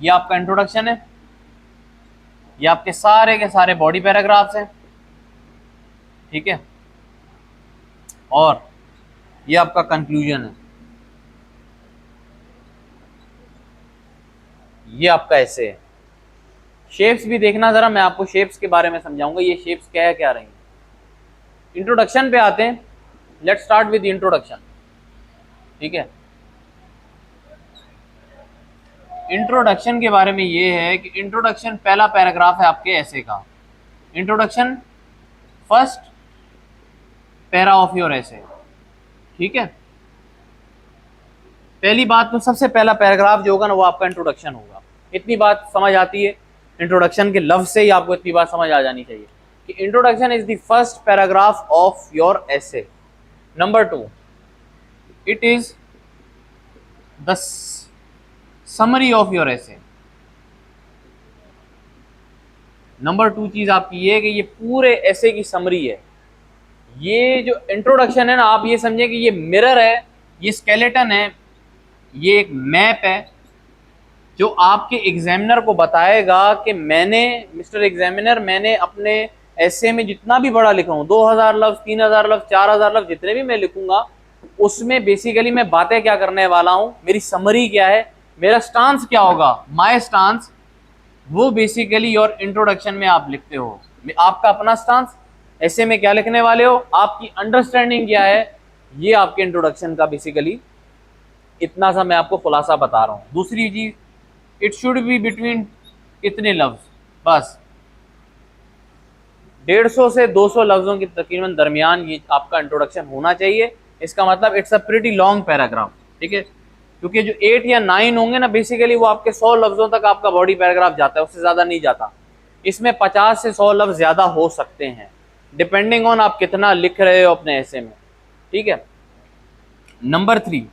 ये आपका इंट्रोडक्शन है, ये आपके सारे के सारे बॉडी पैराग्राफ्स हैं, ठीक है, और ये आपका कंक्लूजन है, ये आपका ऐसे है। शेप्स भी देखना जरा, मैं आपको शेप्स के बारे में समझाऊंगा, ये शेप्स क्या है क्या रही। इंट्रोडक्शन पे आते हैं, लेट्स स्टार्ट विद इंट्रोडक्शन, ठीक है। इंट्रोडक्शन के बारे में ये है कि इंट्रोडक्शन पहला पैराग्राफ है आपके ऐसे का, introduction first para of your ऐसे, ठीक है। पहली बात तो सबसे पहला पैराग्राफ जो होगा ना वो आपका इंट्रोडक्शन होगा। इतनी बात समझ आती है इंट्रोडक्शन के लफ्ज से ही, आपको इतनी बात समझ आ जानी चाहिए कि introduction is the first paragraph of your essay. Number 2, it is the summary of your essay. Number 2 चीज आपकी ये है कि ये पूरे ऐसे की समरी है। ये जो इंट्रोडक्शन है ना, आप ये समझे कि ये मिरर है, ये स्केलेटन है, ये एक मैप है जो आपके एग्जामिनर को बताएगा कि मैंने मिस्टर एग्जामिनर मैंने अपने ऐसे में जितना भी बड़ा लिखा हूं, 2000 लफ्ज, 3000 लफ्ज, 4000 लफ्ज, जितने भी मैं लिखूंगा उसमें बेसिकली मैं बातें क्या करने वाला हूं, मेरी समरी क्या है, मेरा स्टांस क्या होगा, माय स्टांस, वो बेसिकली योर इंट्रोडक्शन में आप लिखते हो। आपका अपना स्टांस, ऐसे में क्या लिखने वाले हो, आपकी अंडरस्टैंडिंग क्या है, ये आपके इंट्रोडक्शन का बेसिकली इतना सा मैं आपको खुलासा बता रहा हूँ। दूसरी चीज, इट शुड बी बिटवीन इतने लफ्ज, बस 150 से 200 लफ्जों के तकरीबन दरमियान ये आपका इंट्रोडक्शन होना चाहिए। इसका मतलब it's a pretty long paragraph, ठीक है, क्योंकि जो 8 या 9 होंगे ना बेसिकली वो आपके 100 लफ्जों तक आपका बॉडी पैराग्राफ जाता है, उससे ज्यादा नहीं जाता। इसमें 50 से 100 लफ्ज ज्यादा हो सकते हैं डिपेंडिंग ऑन आप कितना लिख रहे हो अपने ऐसे में, ठीक है। Number 3,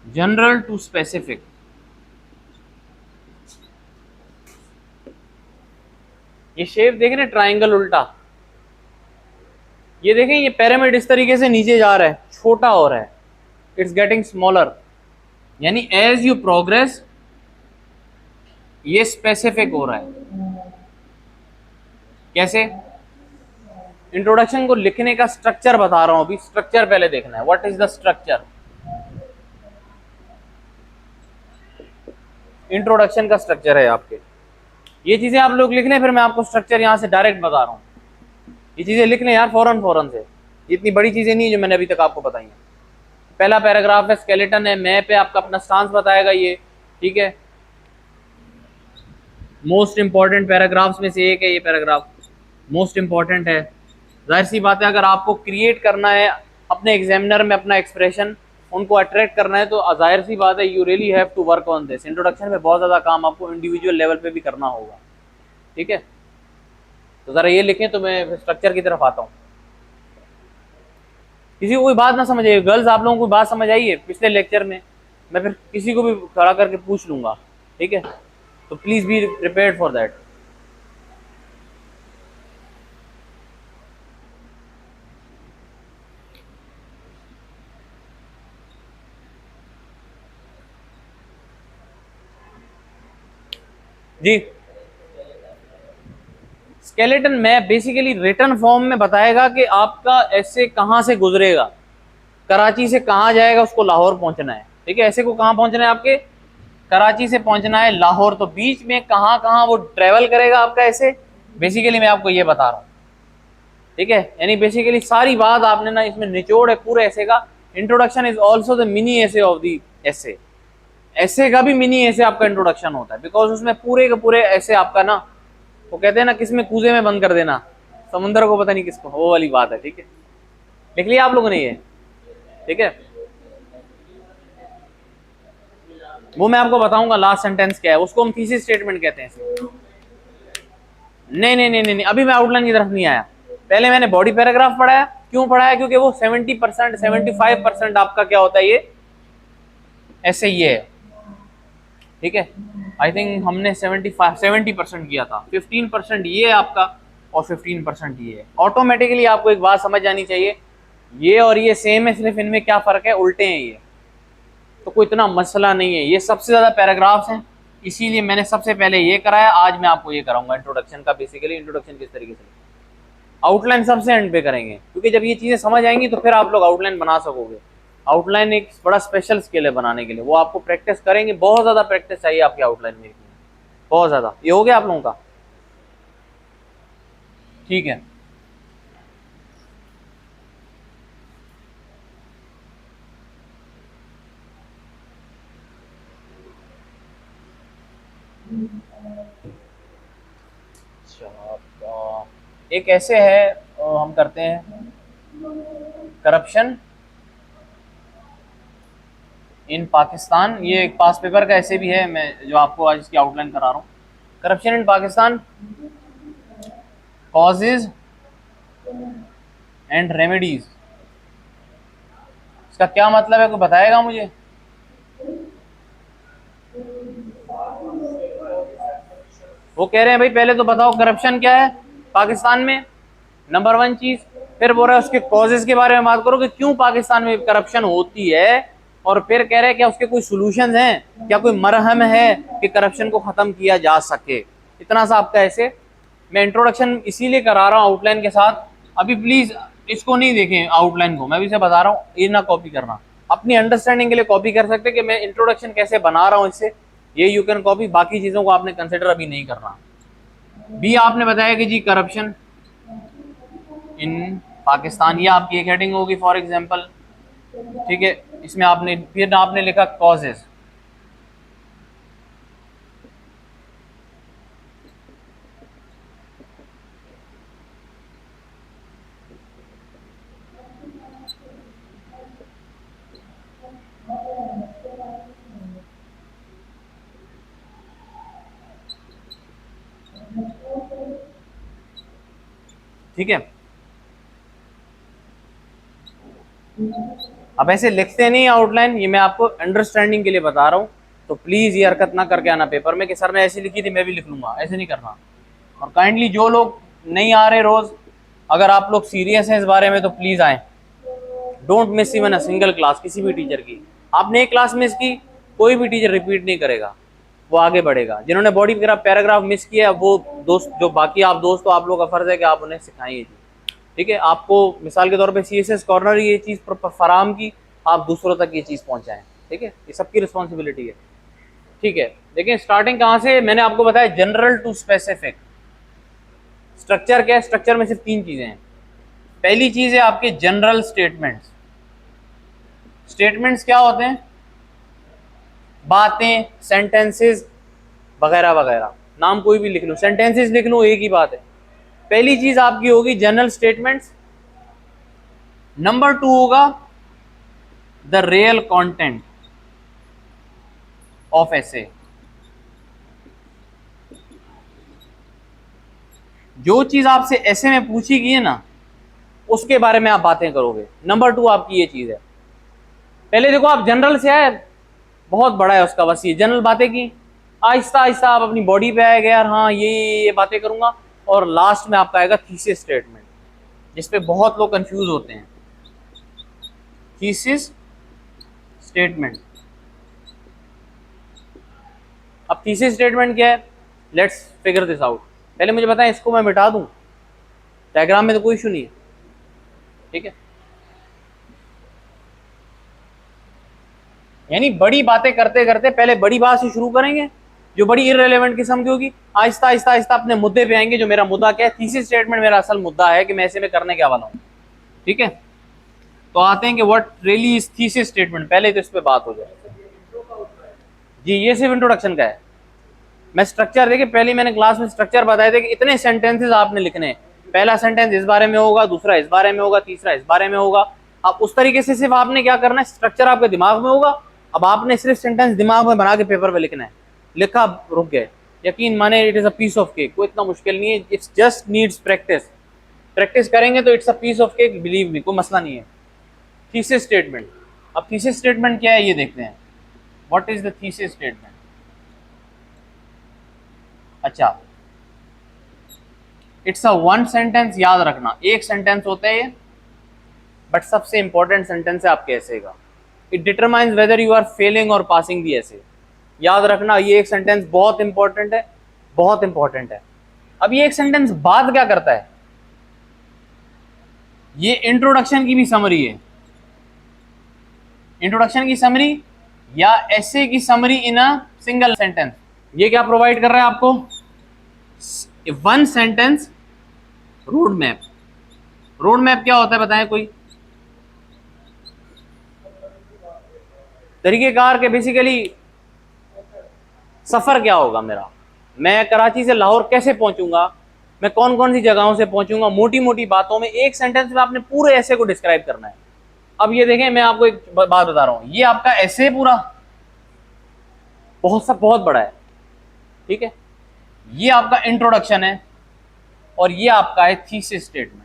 general to specific. ये शेप देखें ना, ट्राइंगल उल्टा, ये देखें ये पिरामिड इस तरीके से नीचे जा रहा है, छोटा हो रहा है, इट्स गेटिंग स्मॉलर, यानी एज यू प्रोग्रेस ये स्पेसिफिक हो रहा है। कैसे? इंट्रोडक्शन को लिखने का स्ट्रक्चर बता रहा हूं अभी, स्ट्रक्चर पहले देखना है, what is the structure. Introduction का स्ट्रक्चर है आपके, ये चीजें आप लोग लिख लें, फिर मैं आपको स्ट्रक्चर यहां से डायरेक्ट बता रहा हूं। ये चीजें लिख लें यार फौरन से, इतनी बड़ी चीजें नहीं जो मैंने अभी तक आपको बताई हैं। पहला पैराग्राफ है, स्केलेटन है, मैप है, आपका अपना स्टांस बताएगा ये, ठीक है। मोस्ट इंपॉर्टेंट पैराग्राफ्स में से एक है ये पैराग्राफ, मोस्ट इंपॉर्टेंट है। जाहिर सी बात है, अगर आपको क्रिएट करना है अपने एग्जामिनर में अपना एक्सप्रेशन, उनको अट्रैक्ट करना है, तो जाहिर सी बात है you really have to work on this. Introduction में बहुत ज़्यादा काम आपको इंडिविजुअल लेवल पे भी करना होगा, ठीक है। तो ज़रा ये लिखें, तो मैं स्ट्रक्चर की तरफ आता हूँ। किसी को कोई बात ना समझ आई, गर्ल्स आप लोगों को बात समझ आई है पिछले लेक्चर में, मैं फिर किसी को भी खड़ा करके पूछ लूँगा, ठीक है। तो please be prepared for that. जी, skeleton map basically written form में बताएगा कि आपका ऐसे कहां से गुजरेगा, कराची से कहां जाएगा, उसको लाहौर पहुंचना है, ठीक है। ऐसे को कहां पहुंचना है, आपके कराची से पहुंचना है लाहौर, तो बीच में कहां कहां वो ट्रेवल करेगा आपका ऐसे, बेसिकली मैं आपको ये बता रहा हूं, ठीक है। यानी बेसिकली सारी बात आपने ना इसमें निचोड़ है पूरे ऐसे का। Introduction is also the mini ऐसे ऑफ दी ऐसे, ऐसे का भी मिनी ऐसे आपका इंट्रोडक्शन होता है, बिकॉज उसमें पूरे के पूरे ऐसे आपका ना, वो कहते हैं ना किसमें कूजे में बंद कर देना समुद्र को, पता नहीं किसको, वो वाली बात है, ठीक है। लिख लिया आप लोगों ने ये, ठीक है। वो मैं आपको बताऊंगा लास्ट सेंटेंस क्या है, उसको हम थीसिस स्टेटमेंट कहते हैं। नहीं, अभी मैं आउटलाइन की तरफ नहीं आया, पहले मैंने बॉडी पैराग्राफ पढ़ाया। क्यों पढ़ाया? क्योंकि वो 70% 75% आपका क्या होता है, ये ऐसे ये है, ठीक है। आई थिंक हमने 70% किया था, 15% ये है आपका और 15% ये है। ऑटोमेटिकली आपको एक बात समझ आनी चाहिए ये और ये सेम है, सिर्फ इनमें क्या फ़र्क है, उल्टे हैं ये, तो कोई इतना मसला नहीं है। ये सबसे ज़्यादा पैराग्राफ्स हैं, इसीलिए मैंने सबसे पहले ये कराया, आज मैं आपको ये कराऊंगा इंट्रोडक्शन का। बेसिकली इंट्रोडक्शन किस तरीके से, आउटलाइन सबसे एंड पे करेंगे, क्योंकि जब ये चीज़ें समझ आएंगी तो फिर आप लोग आउटलाइन बना सकोगे। आउटलाइन एक बड़ा स्पेशल स्किल है बनाने के लिए, वो आपको प्रैक्टिस करेंगे, बहुत ज़्यादा प्रैक्टिस चाहिए आपकी आउटलाइन में, बहुत ज़्यादा। ये हो गया आप लोगों का, ठीक है। एक ऐसे है, हम करते हैं करप्शन इन पाकिस्तान, ये एक पास पेपर का ऐसे भी है, मैं जो आपको आज इसकी आउटलाइन करा रहा हूँ। Corruption in Pakistan, causes and remedies, इसका क्या मतलब है, कोई बताएगा मुझे? वो कह रहे हैं भाई पहले तो बताओ करप्शन क्या है पाकिस्तान में, नंबर 1 चीज। फिर बोल रहा है उसके कॉजेज के बारे में बात करो कि क्यों पाकिस्तान में करप्शन होती है, और फिर कह रहे हैं क्या उसके कोई सॉल्यूशंस हैं, क्या कोई मरहम है कि करप्शन को खत्म किया जा सके। इतना सा आपका ऐसे मैं इंट्रोडक्शन इसीलिए करा रहा हूँ आउटलाइन के साथ। अभी प्लीज इसको नहीं देखें आउटलाइन को, मैं भी से बता रहा हूँ, ये ना कॉपी करना, अपनी अंडरस्टैंडिंग के लिए कॉपी कर सकते कि मैं इंट्रोडक्शन कैसे बना रहा हूँ इससे, ये यू कैन कॉपी, बाकी चीज़ों को आपने कंसिडर अभी नहीं करना। बी आपने बताया कि जी करप्शन इन पाकिस्तान, ये आपकी एक हेडिंग होगी फॉर एग्जांपल, ठीक है। इसमें आपने फिर आपने लिखा कॉजेज, ठीक है। अब ऐसे लिखते नहीं आउटलाइन, ये मैं आपको अंडरस्टैंडिंग के लिए बता रहा हूँ, तो प्लीज ये हरकत ना करके आना पेपर में कि सर ने ऐसी लिखी थी मैं भी लिख लूंगा, ऐसे नहीं करना। और काइंडली जो लोग नहीं आ रहे रोज, अगर आप लोग सीरियस हैं इस बारे में तो प्लीज आए, don't miss even a single class किसी भी टीचर की। आपने एक क्लास मिस की, कोई भी टीचर रिपीट नहीं करेगा, वो आगे बढ़ेगा। जिन्होंने बॉडी पैराग्राफ मिस किया, वो दोस्त जो बाकी आप दोस्त, तो आप लोग का फर्ज है कि आप उन्हें सिखाएं, ठीक है। आपको मिसाल के तौर पे CSS कॉर्नर ये चीज़ फराम की, आप दूसरों तक ये चीज़ पहुंचाएं, ठीक है, ये सबकी रिस्पॉन्सिबिलिटी है, ठीक है। देखिए स्टार्टिंग कहाँ से, मैंने आपको बताया जनरल टू स्पेसिफिक। स्ट्रक्चर क्या है, स्ट्रक्चर में सिर्फ 3 चीजें हैं। पहली चीज है आपके जनरल स्टेटमेंट्स। स्टेटमेंट्स क्या होते हैं, बातें, सेंटेंसेस वगैरह वगैरह, नाम कोई भी लिख लो, सेंटेंसेस लिख लो, एक ही बात है। पहली चीज आपकी होगी जनरल स्टेटमेंट्स, नंबर 2 होगा द रियल कंटेंट ऑफ एसे, जो चीज आपसे ऐसे में पूछी गई है ना उसके बारे में आप बातें करोगे। नंबर 2 आपकी ये चीज है। पहले देखो आप जनरल से आए, बहुत बड़ा है उसका, बस ये जनरल बातें की, आहिस्ता आहिस्ता आप अपनी बॉडी पे आएगा, यार हाँ ये बातें करूंगा, और लास्ट में आपका आएगा थीसिस स्टेटमेंट, जिसपे बहुत लोग कंफ्यूज होते हैं। थीसिस स्टेटमेंट, अब थीसिस स्टेटमेंट क्या है, लेट्स फिगर दिस आउट। पहले मुझे बताएं, इसको मैं मिटा दूं, डायग्राम में तो कोई इशू नहीं है, ठीक है। यानी बड़ी बातें करते करते पहले बड़ी बात से शुरू करेंगे जो बड़ी इररिलेवेंट किस्म की होगी, आहिस्ता आहिस्ता आहिस्ता अपने मुद्दे पे आएंगे, जो मेरा मुद्दा क्या है, थीसिस स्टेटमेंट मेरा असल मुद्दा है कि मैं ऐसे में करने क्या वाला हूं, ठीक है। तो आते हैं कि what really is thesis statement, पहले तो इस पे बात हो जाए। जी ये सिर्फ इंट्रोडक्शन का है। मैं स्ट्रक्चर देखिए, पहले मैंने क्लास में स्ट्रक्चर बताए थे कि इतने सेंटेंसेस आपने लिखने हैं, पहला सेंटेंस इस बारे में होगा, दूसरा इस बारे में होगा, तीसरा इस बारे में होगा। अब उस तरीके से सिर्फ आपने क्या करना है, स्ट्रक्चर आपके दिमाग में होगा, अब आपने सिर्फ सेंटेंस दिमाग में बना के पेपर पे लिखना है। लिखा, रुक गए, यकीन माने it is a piece of cake, कोई इतना मुश्किल नहीं है, it's just needs practice. Practice करेंगे तो it's a piece of cake, believe me, कोई मसला नहीं है। थीसिस स्टेटमेंट, अब थीसिस स्टेटमेंट क्या है ये देखते हैं। What is the thesis statement? अच्छा, इट्स अ 1 सेंटेंस, याद रखना एक सेंटेंस होता है ये, बट सबसे इंपॉर्टेंट सेंटेंस है आपके ऐसे का। It determines whether you are failing और पासिंग दी ऐसे। याद रखना ये एक सेंटेंस बहुत इंपॉर्टेंट है, बहुत इंपॉर्टेंट है। अब ये एक सेंटेंस बाद क्या करता है, ये इंट्रोडक्शन की भी समरी है। इंट्रोडक्शन की समरी या ऐसे की summary in a single sentence. ये क्या प्रोवाइड कर रहा है आपको, one sentence road map. Road map क्या होता है बताएं कोई, तरीकेकार के बेसिकली सफर क्या होगा मेरा, मैं कराची से लाहौर कैसे पहुंचूंगा, मैं कौन कौन सी जगहों से पहुंचूंगा, मोटी मोटी बातों में एक सेंटेंस में आपने पूरे ऐसे को डिस्क्राइब करना है। अब ये देखें मैं आपको एक बात बता रहा हूं, ये आपका ऐसे पूरा बहुत बड़ा है, ठीक है। ये आपका इंट्रोडक्शन है और ये आपका है थीसिस स्टेटमेंट।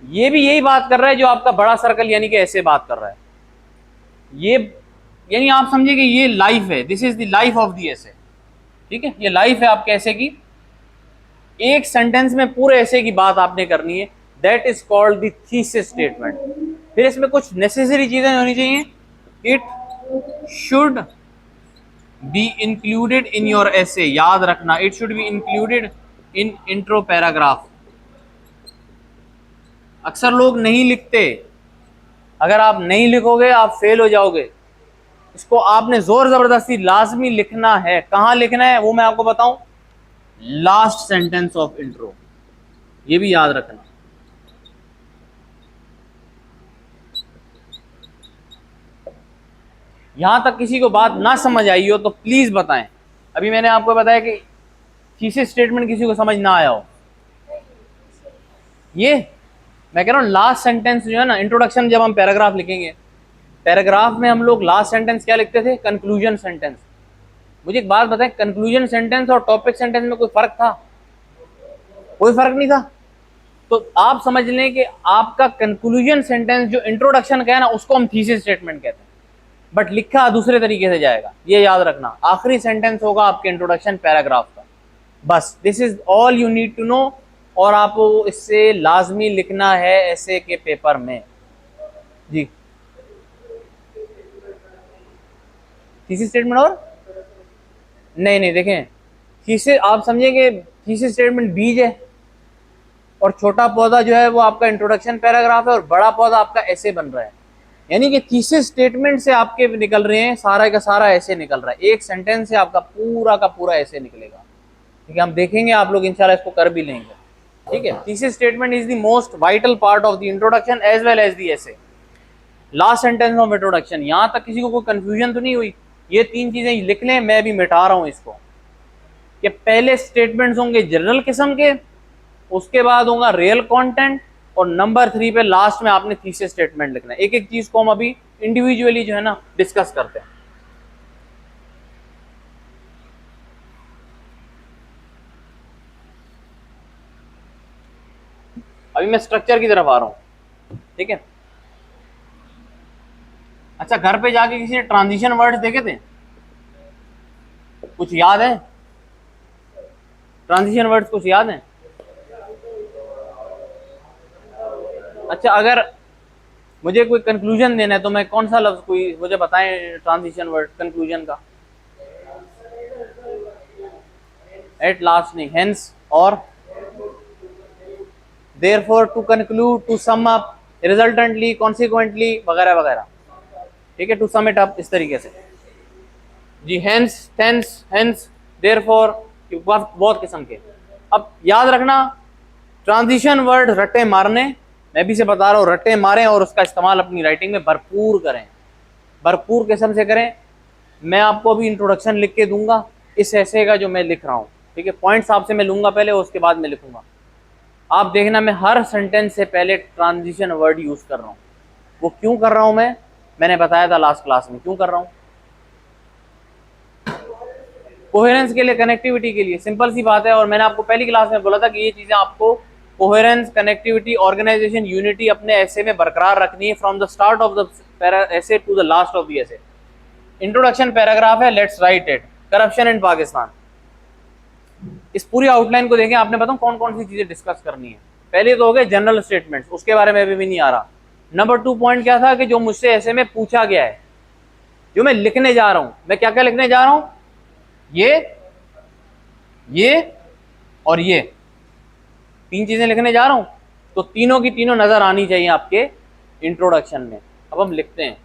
ये भी यही बात कर रहा है जो आपका बड़ा सर्कल यानी कि ऐसे बात कर रहा है। ये यानी आप समझिए कि ये लाइफ है, this is the life of the ऐसे, ठीक है। ये लाइफ है आपके ऐसे की, एक सेंटेंस में पूरे ऐसे की बात आपने करनी है, that is called the thesis statement. फिर इसमें कुछ नेसेसरी चीजें होनी चाहिए, it should be included in your ऐसे। याद रखना, it should be included in intro paragraph. अक्सर लोग नहीं लिखते, अगर आप नहीं लिखोगे आप फेल हो जाओगे। इसको आपने जोर जबरदस्ती लाजमी लिखना है। कहां लिखना है वो मैं आपको बताऊं, लास्ट सेंटेंस ऑफ इंट्रो, ये भी याद रखना। यहां तक किसी को बात ना समझ आई हो तो प्लीज बताएं। अभी मैंने आपको बताया कि थीसिस स्टेटमेंट किसी को समझ ना आया हो, ये मैं कह रहा हूं लास्ट सेंटेंस जो है ना, इंट्रोडक्शन जब हम पैराग्राफ लिखेंगे, पैराग्राफ में हम लोग लास्ट सेंटेंस क्या लिखते थे, कंक्लूजन सेंटेंस। मुझे एक बात बताएं, कंक्लूजन सेंटेंस और टॉपिक सेंटेंस में कोई फर्क था? कोई फर्क नहीं था। तो आप समझ लें कि आपका कंक्लूजन सेंटेंस जो इंट्रोडक्शन का है ना, उसको हम थीसिस स्टेटमेंट कहते हैं, बट लिखा दूसरे तरीके से जाएगा। ये याद रखना, आखिरी सेंटेंस होगा आपके इंट्रोडक्शन पैराग्राफ का। बस this is all you need to know, और आपको इससे लाजमी लिखना है ऐसे के पेपर में। जी थीसिस स्टेटमेंट और नहीं देखें, थीसिस आप समझिए कि थीसिस स्टेटमेंट बीज है और छोटा पौधा जो है वो आपका इंट्रोडक्शन पैराग्राफ है और बड़ा पौधा आपका ऐसे बन रहा है। यानी कि थीसिस स्टेटमेंट से आपके निकल रहे हैं सारा का सारा ऐसे निकल रहा है, एक सेंटेंस से आपका पूरा का पूरा ऐसे निकलेगा। ठीक है, हम देखेंगे, आप लोग इंशाल्लाह इसको कर भी लेंगे। ठीक है, thesis statement is the most vital part of the introduction as well as the essay. Last sentence of introduction, यहां तक किसी को कोई कंफ्यूजन तो नहीं हुई? ये तीन चीजें लिख लें, मैं भी मिटा रहा हूं इसको, कि पहले स्टेटमेंट्स होंगे जनरल किस्म के, उसके बाद होगा रियल कंटेंट, और नंबर 3 पे लास्ट में आपने थीसिस स्टेटमेंट लिखना है। एक एक चीज को हम अभी इंडिविजुअली जो है ना डिस्कस करते हैं। अभी मैं स्ट्रक्चर की तरफ आ रहा हूं, ठीक है। अच्छा, घर पे जाके किसी ने ट्रांजिशन वर्ड्स देखे थे? कुछ याद है? ट्रांजिशन वर्ड्स कुछ याद है? अच्छा, अगर मुझे कोई कंक्लूजन देना है तो मैं कौन सा लफ्ज, कोई मुझे बताएं ट्रांजिशन वर्ड कंक्लूजन का। एट लास्ट नहीं, हेंस और therefore, to conclude, to sum up, resultantly, consequently वगैरह वगैरह। ठीक है, टू सम इट अप, इस तरीके से जी। हेंस, टेंस, हेंस, देयरफॉर, बहुत किस्म के। अब याद रखना, ट्रांजिशन वर्ड रट्टे मारने, मैं भी से बता रहा हूँ, रट्टे मारें और उसका इस्तेमाल अपनी राइटिंग में भरपूर करें, भरपूर किस्म से करें। मैं आपको अभी इंट्रोडक्शन लिख के दूंगा इस ऐसे का जो मैं लिख रहा हूँ, ठीक है। पॉइंट्स आपसे मैं लूंगा पहले, उसके बाद मैं लिखूंगा। आप देखना, मैं हर सेंटेंस से पहले ट्रांजिशन वर्ड यूज कर रहा हूँ। वो क्यों कर रहा हूँ मैंने बताया था लास्ट क्लास में क्यों कर रहा हूँ। कोहेरेंस के लिए, कनेक्टिविटी के लिए, सिंपल सी बात है। और मैंने आपको पहली क्लास में बोला था कि ये चीजें आपको कोहेरेंस, कनेक्टिविटी, ऑर्गेनाइजेशन, यूनिटी अपने ऐसे में बरकरार रखनी है from the start of the essay to the last of the essay. Introduction paragraph है, let's write it. Corruption in Pakistan, इस पूरी आउटलाइन को देखें, आपने बताऊं कौन कौन सी चीजें डिस्कस करनी है। पहले तो हो गए जनरल स्टेटमेंट्स, उसके बारे में अभी भी नहीं आ रहा। नंबर 2 पॉइंट क्या था कि जो मुझसे ऐसे में पूछा गया है, जो मैं लिखने जा रहा हूं, मैं क्या क्या लिखने जा रहा हूं, ये और ये 3 चीजें लिखने जा रहा हूं, तो तीनों की तीनों नजर आनी चाहिए आपके इंट्रोडक्शन में। अब हम लिखते हैं।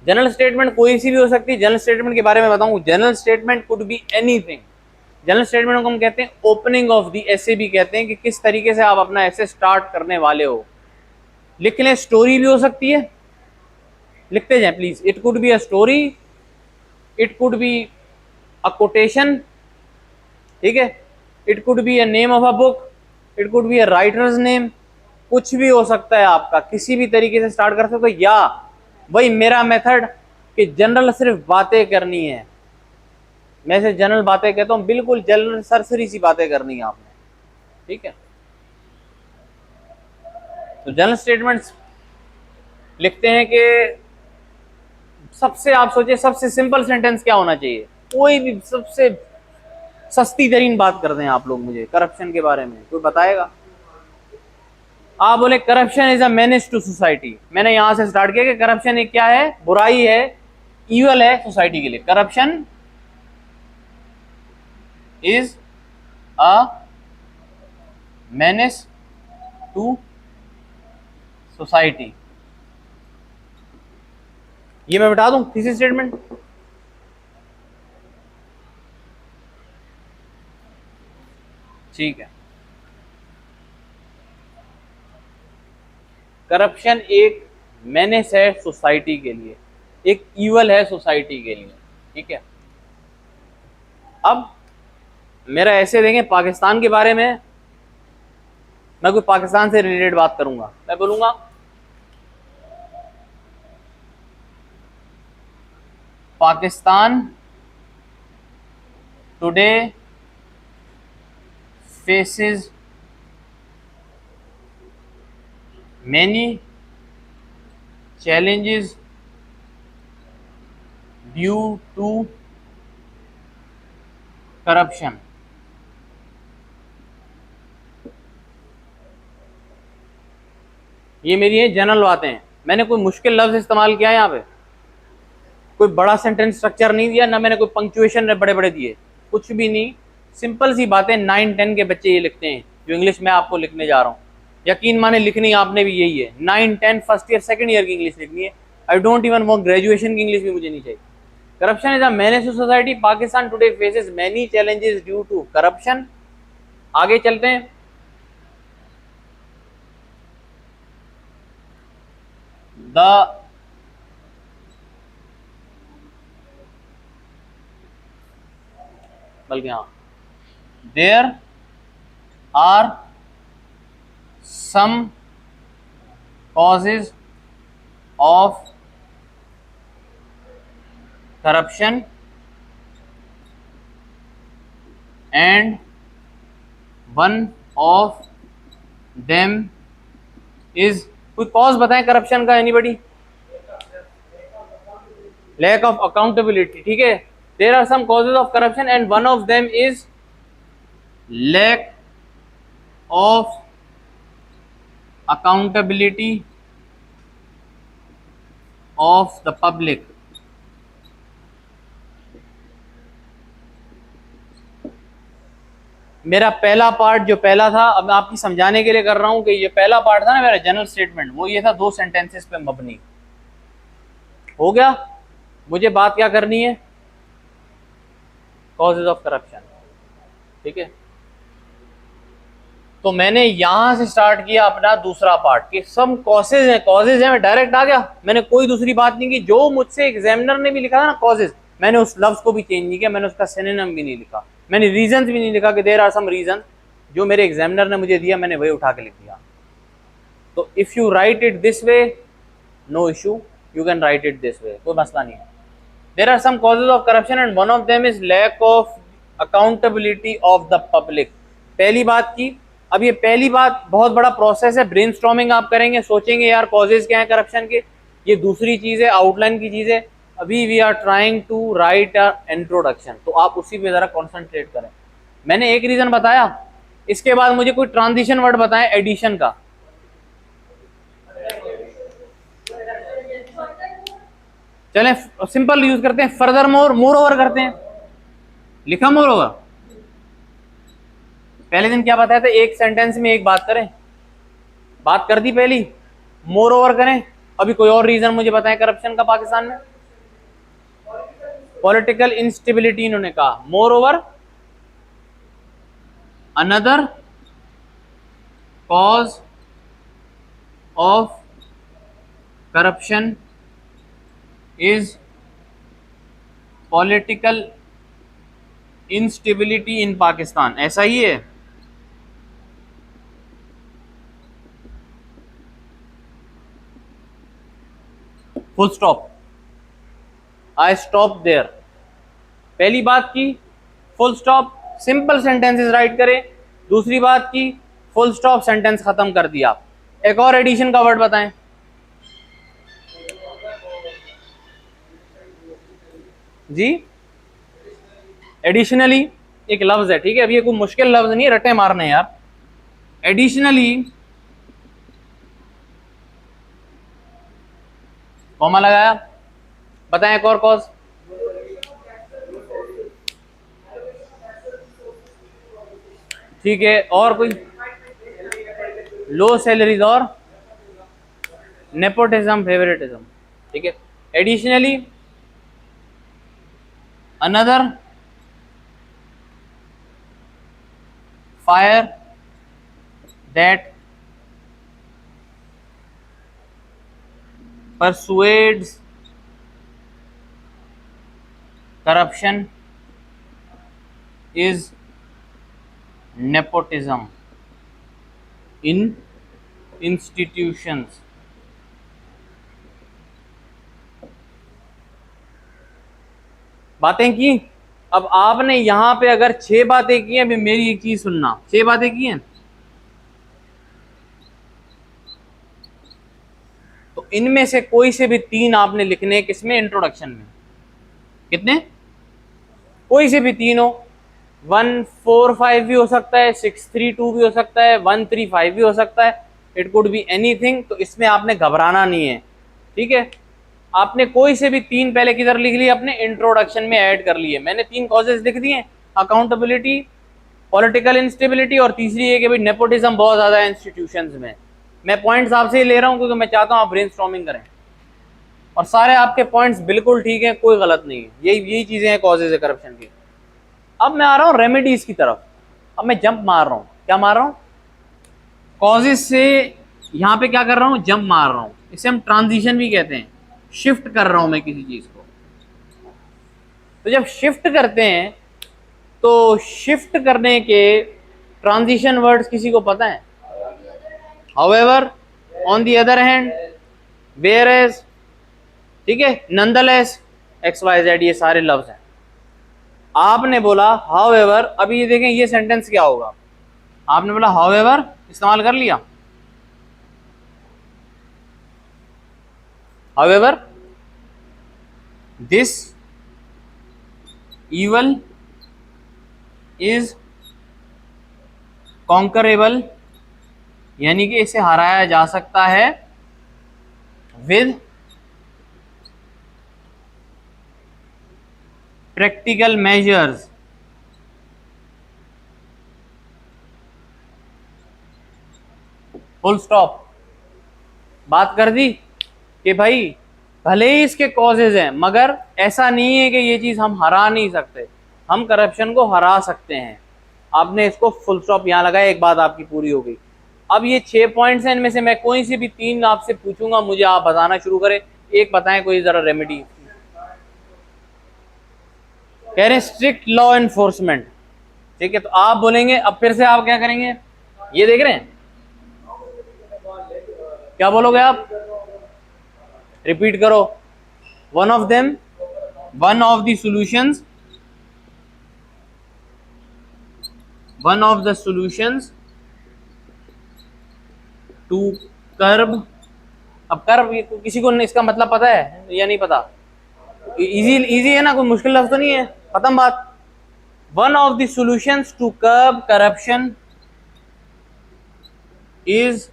जनरल स्टेटमेंट कोई सी भी हो सकती है। जनरल स्टेटमेंट के बारे में बताऊं, general statement could be anything. General statement को हम कहते हैं ओपनिंग ऑफ द एसे भी कहते हैं, कि किस तरीके से आप अपना एसे स्टार्ट करने वाले हो। लिख लें, स्टोरी भी हो सकती है, लिखते जाएं please. It could be a story, it could be a quotation, ठीक है, it could be a name of a book, it could be a writers name, कुछ भी हो सकता है आपका, किसी भी तरीके से स्टार्ट कर सकते हो। या वही मेरा मेथड कि जनरल सिर्फ बातें करनी है, मैं से जनरल बातें कहता हूं, बिल्कुल जनरल सरसरी सी बातें करनी है आपने, ठीक है। तो जनरल स्टेटमेंट्स लिखते हैं कि सबसे, आप सोचिए सबसे सिंपल सेंटेंस क्या होना चाहिए, कोई भी सबसे सस्ती तरीन बात कर दें आप लोग मुझे करप्शन के बारे में, कोई बताएगा? आप बोले corruption is a menace to society. मैंने यहां से स्टार्ट किया कि करप्शन एक क्या है, बुराई है, ईवल है सोसाइटी के लिए। Corruption is a menace to society, ये मैं बता दूं थीसिस स्टेटमेंट। ठीक है, करप्शन एक मेनेस है सोसाइटी के लिए, एक ईवल है सोसाइटी के लिए, ठीक है। अब मेरा ऐसे देखें पाकिस्तान के बारे में, मैं कोई पाकिस्तान से रिलेटेड बात करूंगा, मैं बोलूंगा Pakistan today faces many challenges due to corruption। ये मेरी है जनरल बातें, मैंने कोई मुश्किल लफ्ज इस्तेमाल किया है यहाँ पे, कोई बड़ा सेंटेंस स्ट्रक्चर नहीं दिया, ना मैंने कोई पंक्चुएशन बड़े बड़े दिए, कुछ भी नहीं, सिंपल सी बातें। 9-10 के बच्चे ये लिखते हैं जो इंग्लिश में आपको लिखने जा रहा हूँ, यकीन माने लिखनी आपने भी यही है। 9-10 फर्स्ट ईयर सेकंड ईयर की इंग्लिश लिखनी है। I don't even want graduation की इंग्लिश भी मुझे नहीं चाहिए। Corruption is a menace to society, Pakistan today faces many challenges due to corruption. आगे चलते हैं। बल्कि हाँ, there are some causes of corruption and one of them is, कोई कॉज बताएं करप्शन का, एनीबॉडी? लैक ऑफ अकाउंटेबिलिटी, ठीक है। There are some causes of corruption and one of them is lack of accountability of the public। मेरा पहला part जो पहला था, अब मैं आपकी समझाने के लिए कर रहा हूं कि ये पहला पार्ट था ना मेरा जनरल स्टेटमेंट, वो ये था 2 सेंटेंसेस पे मबनी। हो गया? मुझे बात क्या करनी है, कॉजेज ऑफ करप्शन, ठीक है। तो मैंने यहां से स्टार्ट किया अपना दूसरा पार्ट कि सम कॉजेज हैं, मैं डायरेक्ट आ गया, मैंने कोई दूसरी बात नहीं की। जो मुझसे एग्जामिनर ने भी लिखा था ना कॉजेज, मैंने उस लफ्ज को भी चेंज नहीं किया, मैंने उसका सिनोनिम भी नहीं लिखा, मैंने रीजंस भी नहीं लिखा कि देयर आर सम रीजन, जो मेरे एग्जामिनर ने मुझे दिया मैंने वही उठा के लिख दिया। तो if you write it this way, no issue, you can write it this way, कोई मसला नहीं है। There are some causes of corruption and one of them is lack of accountability of the public. पहली बात की, अब ये पहली बात बहुत बड़ा प्रोसेस है, ब्रेनस्टॉर्मिंग आप करेंगे, सोचेंगे यार कॉजेज क्या है करप्शन के, ये दूसरी चीज है, आउटलाइन की चीज है। अभी we are trying to write a introduction, तो आप उसी पे जरा कॉन्सेंट्रेट करें। मैंने एक रीजन बताया इसके बाद मुझे कोई ट्रांजिशन वर्ड बताएं एडिशन का। चलें सिंपल यूज करते हैं, फर्दर मोर, मोर ओवर करते हैं। लिखा मोर ओवर। पहले दिन क्या बताया था, एक सेंटेंस में एक बात करें, बात कर दी पहली, मोर ओवर करें। अभी कोई और रीजन मुझे बताएं करप्शन का पाकिस्तान में। पॉलिटिकल इंस्टेबिलिटी इन्होंने कहा, moreover another cause of corruption is political instability in Pakistan. ऐसा ही है। Full stop, I stop there. पहली बात की full stop, simple sentences write करें। दूसरी बात की फुल स्टॉप, सेंटेंस खत्म कर दिया। एक और एडिशन का वर्ड बताएं जी। एडिशनली एक लफ्ज है, ठीक है, अभी ये कोई मुश्किल लफ्ज नहीं है, रटे मारने यार। एडिशनली कॉमा लगाया, बताएं एक और कॉज। ठीक है, और कोई? लो सैलरीज और नेपोटिज्म, फेवरेटिज्म। ठीक है, additionally another fire that persuades corruption is nepotism in institutions। बातें की। अब आपने यहां पे अगर 6 बातें की हैं, अभी मेरी एक चीज सुनना, 6 बातें की हैं तो इनमें से कोई से भी 3 आपने लिखने हैं। किसमें? इंट्रोडक्शन में। कितने? कोई से भी 3 हो। 145 भी हो सकता है, 632 भी हो सकता है, 135 भी हो सकता है, इट कुड बी एनीथिंग। तो इसमें आपने घबराना नहीं है, ठीक है। आपने कोई से भी 3 पहले किधर लिख लिए? अपने इंट्रोडक्शन में ऐड कर लिए। मैंने 3 कॉजेज लिख दिए, अकाउंटेबिलिटी, पॉलिटिकल इंस्टेबिलिटी, और तीसरी है कि भाई नेपोटिज्म बहुत ज्यादा है इंस्टीट्यूशंस में। मैं पॉइंट्स आपसे ही ले रहा हूं क्योंकि मैं चाहता हूं आप ब्रेनस्टॉर्मिंग करें, और सारे आपके पॉइंट्स बिल्कुल ठीक है, कोई गलत नहीं है। यही चीजें हैं कॉजेज है करप्शन की। अब मैं आ रहा हूं रेमेडीज की तरफ। अब मैं जंप मार रहा हूं। क्या मार रहा हूं? कॉजेज से यहां पे क्या कर रहा हूं? जंप मार रहा हूं। इसे हम ट्रांजिशन भी कहते हैं। शिफ्ट कर रहा हूं मैं किसी चीज को। तो जब शिफ्ट करते हैं तो शिफ्ट करने के ट्रांजिशन वर्ड्स किसी को पता है? However, on the other hand, whereas, ठीक है, नंदलेस, एक्स वाई जेड, ये सारे लफ्ज हैं। आपने बोला हाउएवर, अभी ये देखें ये सेंटेंस क्या होगा। आपने बोला हाउएवर, इस्तेमाल कर लिया। हाउएवर दिस evil इज कॉन्करेबल, यानी कि इसे हराया जा सकता है with practical measures. Full stop. बात कर दी कि भाई भले ही इसके कॉजेज हैं, मगर ऐसा नहीं है कि ये चीज हम हरा नहीं सकते, हम करप्शन को हरा सकते हैं। आपने इसको फुल स्टॉप यहां लगाया, एक बात आपकी पूरी हो गई। अब ये 6 पॉइंट्स हैं, इनमें से मैं कोई सी भी 3 आपसे पूछूंगा, मुझे आप बताना शुरू करें। एक बताएं कोई जरा रेमेडी। कह रहे हैं स्ट्रिक्ट लॉ एनफोर्समेंट, ठीक है, तो आप बोलेंगे। अब फिर से आप क्या करेंगे? ये देख रहे हैं, क्या बोलोगे आप? रिपीट करो। One of them, one of the solutions, one of the solutions to curb. अब कर्ब किसी को इसका मतलब पता है या नहीं पता? इजी है ना, कोई मुश्किल लफ्ज तो नहीं है। खत्म बात। One of the solutions to curb corruption is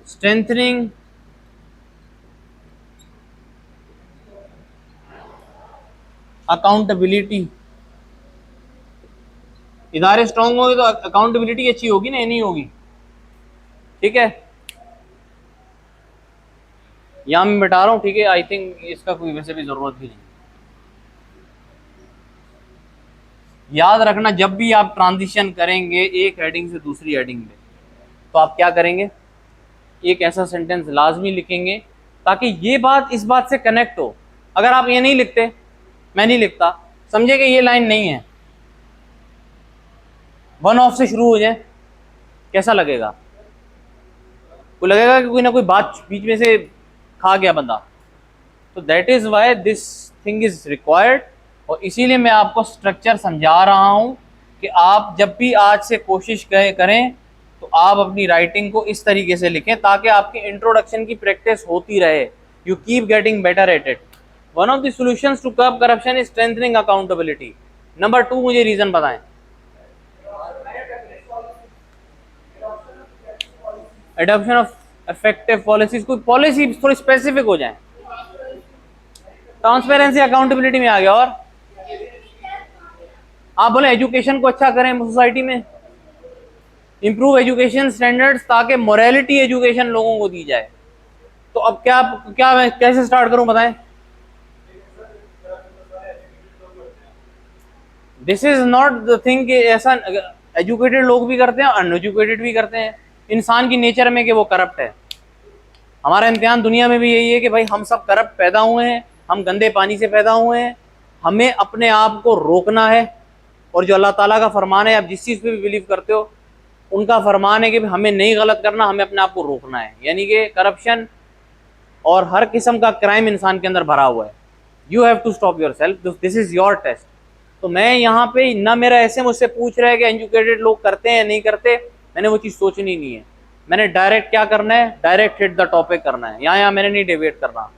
strengthening accountability। इदारे स्ट्रांग होंगे तो अकाउंटेबिलिटी अच्छी होगी ना, नहीं होगी? ठीक है, यहां मैं बैठा रहा हूं, ठीक है। आई थिंक इसका कोई वैसे भी जरूरत भी नहीं। याद रखना, जब भी आप ट्रांजिशन करेंगे एक हेडिंग से दूसरी हेडिंग में, तो आप क्या करेंगे, एक ऐसा सेंटेंस लाजमी लिखेंगे ताकि ये बात इस बात से कनेक्ट हो। अगर आप ये नहीं लिखते, मैं नहीं लिखता, समझे कि ये लाइन नहीं है, वन ऑफ से शुरू हो जाए, कैसा लगेगा? को लगेगा कि कोई ना कोई बात बीच में से खा गया बंदा। तो that is why this thing is required. और इसीलिए मैं आपको स्ट्रक्चर समझा रहा हूं कि आप जब भी आज से कोशिश करें तो आप अपनी राइटिंग को इस तरीके से लिखें ताकि आपकी इंट्रोडक्शन की प्रैक्टिस होती रहे, you keep getting better at it. One of the solutions to curb corruption is strengthening accountability. Number 2 मुझे रीजन बताएं। एडॉप्शन ऑफ इफेक्टिव पॉलिसीज, कोई पॉलिसी थोड़ी स्पेसिफिक हो जाए। ट्रांसपेरेंसी अकाउंटेबिलिटी में आ गया। और आप बोले एजुकेशन को अच्छा करें सोसाइटी में, इंप्रूव एजुकेशन स्टैंडर्ड्स ताकि मोरालिटी एजुकेशन लोगों को दी जाए। तो अब क्या क्या मैं कैसे स्टार्ट करूं बताएं? This is not the thing कि ऐसा एजुकेटेड लोग भी करते हैं, अनएजुकेटेड भी करते हैं। इंसान की नेचर में कि वो करप्ट है। हमारा इम्तिहान दुनिया में भी यही है कि भाई हम सब करप्ट पैदा हुए हैं, हम गंदे पानी से पैदा हुए हैं, हमें अपने आप को रोकना है। और जो अल्लाह ताला का फरमान है, आप जिस चीज़ पे भी बिलीव करते हो, उनका फरमान है कि हमें नहीं गलत करना, हमें अपने आप को रोकना है। यानी कि करप्शन और हर किस्म का क्राइम इंसान के अंदर भरा हुआ है। You have to stop yourself, this is your test. तो मैं यहाँ पे ना, मेरा ऐसे मुझसे पूछ रहा है कि एजुकेटेड लोग करते हैं नहीं करते, मैंने वो चीज़ सोचनी नहीं है। मैंने डायरेक्ट क्या करना है, डायरेक्ट हिट द टॉपिक करना है। यहाँ मैंने नहीं डिबेट करना।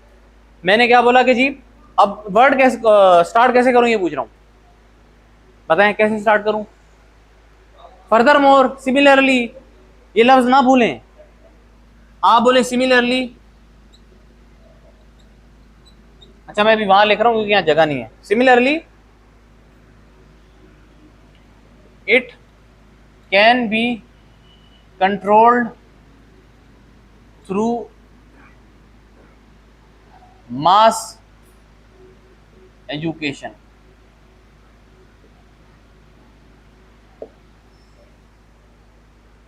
मैंने क्या बोला कि जी अब वर्ड कैसे स्टार्ट कैसे करूँ, ये पूछ रहा हूँ, बताएं कैसे स्टार्ट करूँ। फर्दर मोर, सिमिलरली, ये लफ्ज ना भूलें। आप बोले सिमिलरली, अच्छा मैं अभी वहां लिख रहा हूँ क्योंकि यहाँ जगह नहीं है। Similarly it can be controlled through mass education.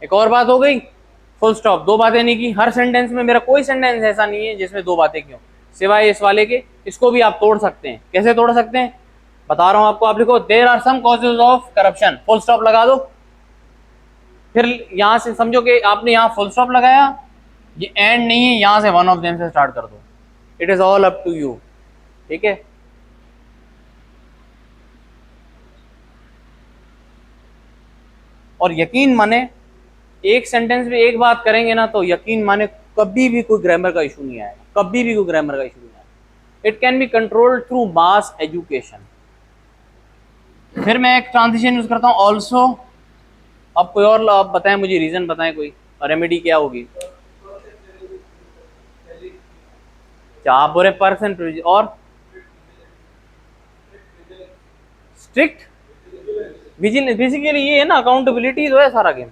एक और बात हो गई, फुल स्टॉप। दो बातें नहीं की हर सेंटेंस में। मेरा कोई सेंटेंस ऐसा नहीं है जिसमें दो बातें क्यों, सिवाय इस वाले के। इसको भी आप तोड़ सकते हैं। कैसे तोड़ सकते हैं बता रहा हूं आपको। आप लिखो there are some causes of corruption, full stop लगा दो। फिर यहां से समझो कि आपने यहां फुल स्टॉप लगाया, ये एंड नहीं है, यहां से वन ऑफ देम से स्टार्ट कर दो। It is all up to you, ठीक है। और यकीन माने एक सेंटेंस में एक बात करेंगे ना, तो यकीन माने कभी भी कोई ग्रामर का इशू नहीं आएगा, कभी भी कोई ग्रामर का इशू नहीं आएगा। It can be controlled through mass education. फिर मैं एक ट्रांजिशन यूज करता हूं, ऑल्सो। अब कोई और आप बताएं, मुझे रीजन बताएं कोई, रेमेडी क्या होगी। आप बोले पर्सन और स्ट्रिक्ट विजिलेंस। बेसिकली ये है ना, अकाउंटेबिलिटी जो है सारा गेम।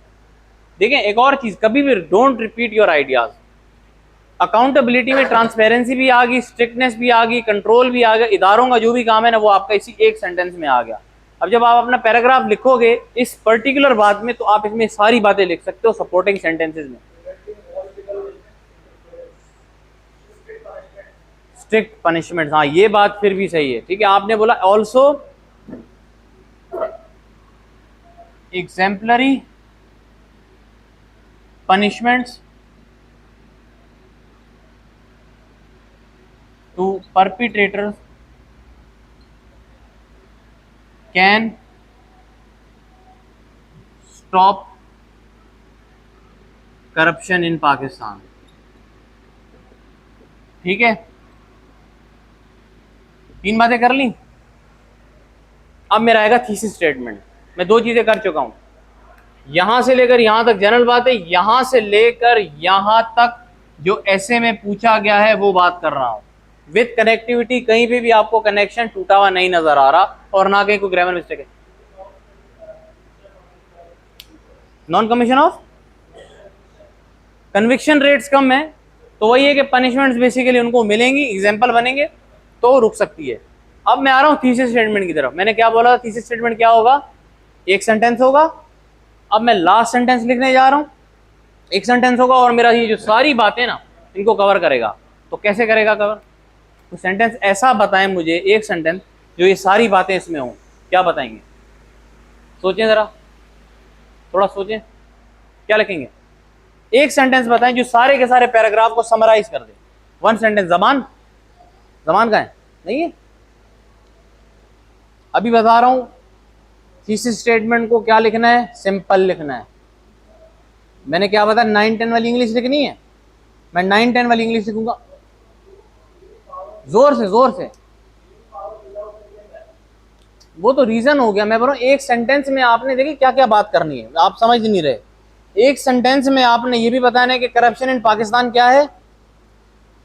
देखें एक और चीज, कभी भी don't repeat your ideas. Accountability में ट्रांसपेरेंसी भी आ गई, स्ट्रिक्टनेस भी आ गई, कंट्रोल भी आ गया। इदारों का जो भी काम है ना, वो आपका इसी एक सेंटेंस में आ गया। अब जब आप अपना पैराग्राफ लिखोगे इस पर्टिकुलर बात में, तो आप इसमें सारी बातें लिख सकते हो सपोर्टिंग सेंटेंसेस में। स्ट्रिक्ट पनिशमेंट, हाँ ये बात फिर भी सही है, ठीक है। आपने बोला also exemplary punishments to perpetrators can stop corruption in Pakistan, ठीक है। तीन बातें कर ली। अब मेरा आएगा थीसिस स्टेटमेंट। मैं दो चीजें कर चुका हूं, यहां से लेकर यहां तक जनरल बात है, यहां से लेकर यहां तक जो ऐसे में पूछा गया है वो बात कर रहा हूं। विद कनेक्टिविटी कहीं पे भी आपको कनेक्शन टूटा हुआ नहीं नजर आ रहा और ना कहीं कोई ग्रामर मिस्टेक है। Non commission of conviction rates कम है तो वही है कि पनिशमेंट्स बेसिकली उनको मिलेंगी, एग्जाम्पल बनेंगे तो रुक सकती है। अब मैं आ रहा हूं थीसिस स्टेटमेंट की तरफ। मैंने क्या बोला था, थीसिस स्टेटमेंट क्या होगा, एक सेंटेंस होगा। अब मैं लास्ट सेंटेंस लिखने जा रहा हूं, एक सेंटेंस होगा और मेरा ये जो सारी बातें ना इनको कवर करेगा। तो कैसे करेगा कवर, तो सेंटेंस ऐसा बताएं मुझे, एक सेंटेंस जो ये सारी बातें इसमें हों, क्या बताएंगे? सोचें जरा, थोड़ा सोचें, क्या लिखेंगे? एक सेंटेंस बताएं जो सारे के सारे पैराग्राफ को समराइज कर दे। One sentence. जबान, जबान का है नहीं है, अभी बता रहा हूं। थीसिस स्टेटमेंट को क्या लिखना है, सिंपल लिखना है। मैंने क्या बताया, 9-10 वाली इंग्लिश लिखनी है। मैं 9-10 वाली इंग्लिश लिखूंगा, जोर से जोर से। वो तो रीजन हो गया, मैं बोल रहा हूं एक सेंटेंस में आपने देखी क्या क्या बात करनी है, आप समझ नहीं रहे। एक सेंटेंस में आपने ये भी बताना है कि करप्शन इन पाकिस्तान क्या है,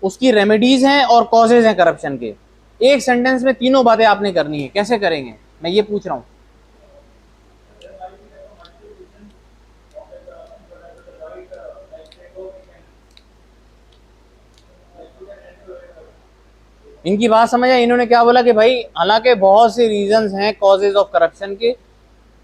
उसकी रेमेडीज हैं और कॉजेज हैं करप्शन के। एक सेंटेंस में तीनों बातें आपने करनी है। कैसे करेंगे, मैं ये पूछ रहा हूं। इनकी बात समझ आए, इन्होंने क्या बोला कि भाई हालांकि बहुत से रीजंस हैं कॉजेज ऑफ करप्शन के,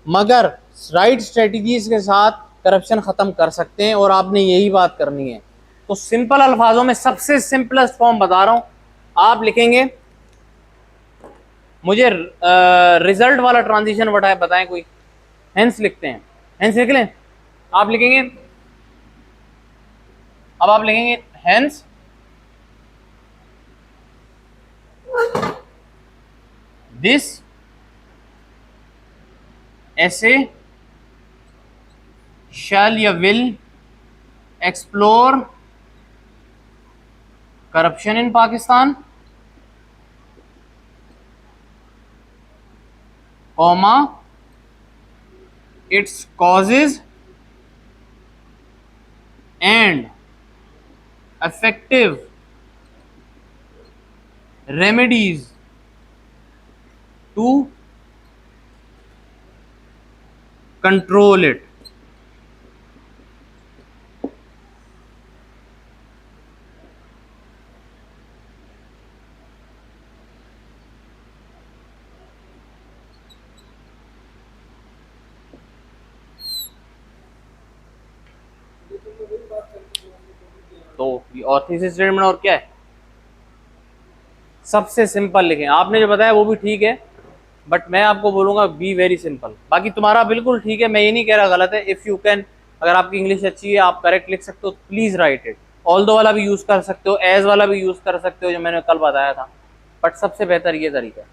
मगर राइट स्ट्रेटजीज के साथ करप्शन खत्म कर सकते हैं और आपने यही बात करनी है। तो सिंपल अल्फाजों में सबसे सिंपलेस्ट फॉर्म बता रहा हूं, आप लिखेंगे मुझे रिजल्ट वाला ट्रांजिशन बताएं कोई। हेंस लिखते हैं, हेंस लिख लें। आप लिखेंगे, अब आप लिखेंगे हेंस दिस essay shall या will explore corruption in Pakistan, comma its causes and effective remedies to control it। तो और थीसिस स्टेटमेंट और क्या है, सबसे सिंपल लिखें। आपने जो बताया वो भी ठीक है, बट मैं आपको बोलूंगा बी वेरी सिंपल। बाकी तुम्हारा बिल्कुल ठीक है, मैं ये नहीं कह रहा गलत है। इफ़ यू कैन, अगर आपकी इंग्लिश अच्छी है, आप करेक्ट लिख सकते हो, प्लीज़ राइट इट। ऑल्दो वाला भी यूज़ कर सकते हो, एज वाला भी यूज़ कर सकते हो जो मैंने कल बताया था, बट सबसे बेहतर ये तरीका है।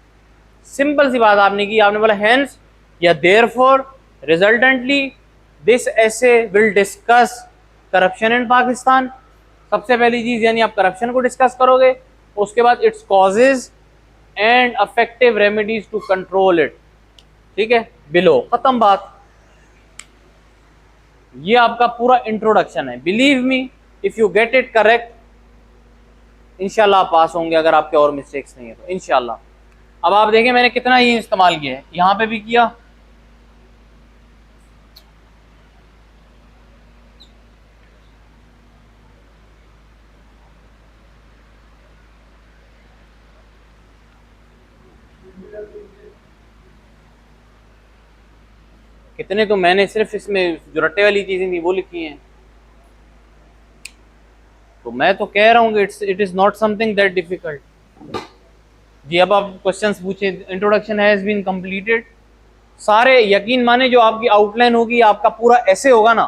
सिंपल सी बात आपने की, आपने बोला हेंस या देयरफॉर रिजल्टेंटली दिस ऐसे will discuss corruption in Pakistan. सबसे पहली चीज़ यानी आप करप्शन को डिस्कस करोगे, उसके बाद its causes and affective remedies to control it. ठीक है, बिलो, खत्म बात। ये आपका पूरा इंट्रोडक्शन है। Believe me, if you get it correct इंशाल्लाह पास होंगे, अगर आपके और मिस्टेक्स नहीं है तो इंशाल्लाह। अब आप देखें मैंने कितना ये इस्तेमाल किया है, यहां पे भी किया, कितने तो मैंने सिर्फ इसमें जो रट्टे वाली चीजें थी वो लिखी हैं। तो मैं तो कह रहा हूँ कि it is not something that difficult. जी अब आप क्वेश्चंस पूछे। इंट्रोडक्शन हैज बीन कंप्लीटेड, सारे यकीन माने जो आपकी आउटलाइन होगी, आपका पूरा ऐसे होगा ना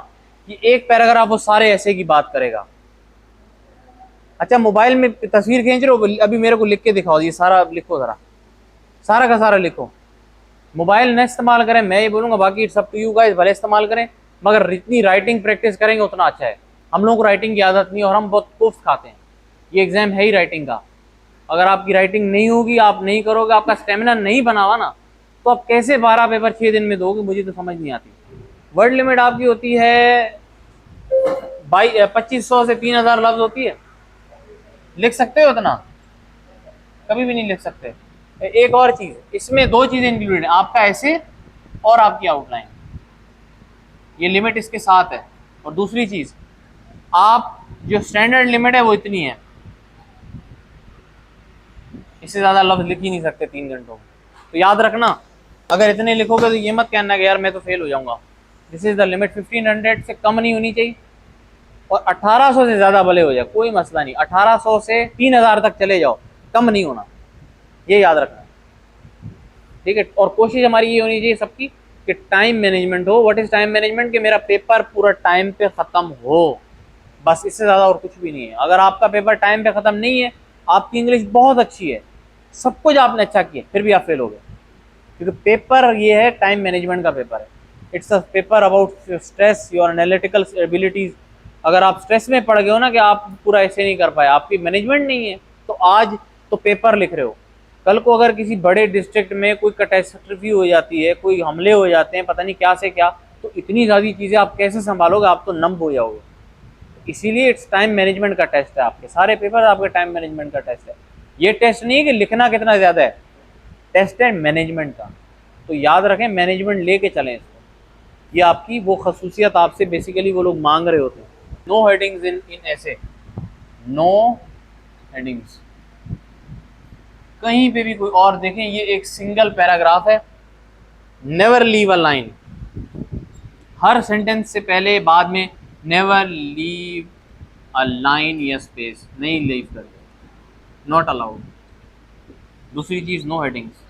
कि एक पैराग्राफ वो सारे ऐसे की बात करेगा। अच्छा मोबाइल में तस्वीर खींच रहे हो, अभी मेरे को लिख के दिखाओ, ये सारा लिखो जरा, सारा का सारा लिखो। मोबाइल न इस्तेमाल करें, मैं ये बोलूँगा, बाकी it's up to you guys, भले इस्तेमाल करें मगर जितनी राइटिंग प्रैक्टिस करेंगे उतना अच्छा है। हम लोगों को राइटिंग की आदत नहीं और हम बहुत कोफ्त खाते हैं। ये एग्जाम है ही राइटिंग का। अगर आपकी राइटिंग नहीं होगी, आप नहीं करोगे, आपका स्टेमिना नहीं बना हुआ ना, तो आप कैसे 12 पेपर 6 दिन में दोगे, मुझे तो समझ नहीं आती। वर्ड लिमिट आपकी होती है 2500 से 3000 लफ्ज होती है। लिख सकते हो इतना? कभी भी नहीं लिख सकते। एक और चीज, इसमें दो चीजें इंक्लूडेड है, आपका ऐसे और आपकी आउटलाइन, ये लिमिट इसके साथ है। और दूसरी चीज, आप जो स्टैंडर्ड लिमिट है वो इतनी है, इससे ज्यादा लफ्ज लिख ही नहीं सकते 3 घंटों में। तो याद रखना, अगर इतने लिखोगे तो ये मत कहना कि यार मैं तो फेल हो जाऊंगा। दिस इज द लिमिट, 1500 से कम नहीं होनी चाहिए, और 1800 से ज्यादा भले हो जाए कोई मसला नहीं, 1800 से 3000 तक चले जाओ, कम नहीं होना, ये याद रखना, ठीक है। और कोशिश हमारी ये होनी चाहिए सबकी कि टाइम मैनेजमेंट हो। What is time management? कि मेरा पेपर पूरा टाइम पे खत्म हो, बस इससे ज्यादा और कुछ भी नहीं है। अगर आपका पेपर टाइम पे खत्म नहीं है, आपकी इंग्लिश बहुत अच्छी है, सब कुछ आपने अच्छा किया, फिर भी आप फेल हो गए, क्योंकि पेपर ये है, टाइम मैनेजमेंट का पेपर है। It's a paper about stress, your analytical abilities. अगर आप स्ट्रेस में पड़ गए हो ना कि आप पूरा ऐसे नहीं कर पाए, आपकी मैनेजमेंट नहीं है, तो आज तो पेपर लिख रहे हो, कल को अगर किसी बड़े डिस्ट्रिक्ट में कोई कैटास्ट्रॉफी हो जाती है, कोई हमले हो जाते हैं, पता नहीं क्या से क्या, तो इतनी ज़्यादा चीज़ें आप कैसे संभालोगे? आप तो नंब हो जाओगे। इसीलिए इट्स टाइम मैनेजमेंट का टेस्ट है, आपके सारे पेपर आपके टाइम मैनेजमेंट का टेस्ट है। ये टेस्ट नहीं है कि लिखना कितना ज़्यादा है, टेस्ट है मैनेजमेंट का। तो याद रखें, मैनेजमेंट लेके चलें इसको, ये आपकी वो खसूसियत आपसे बेसिकली वो लोग मांग रहे होते हैं। नो हेडिंग्स इन ऐसे, नो हेडिंग्स कहीं पे भी कोई। और देखें, ये एक सिंगल पैराग्राफ है, never leave a line, her sentence से पहले बाद में नेवर लीव अ लाइन या स्पेस नहीं लीव करते, नॉट अलाउड। दूसरी चीज, नो हेडिंग्स।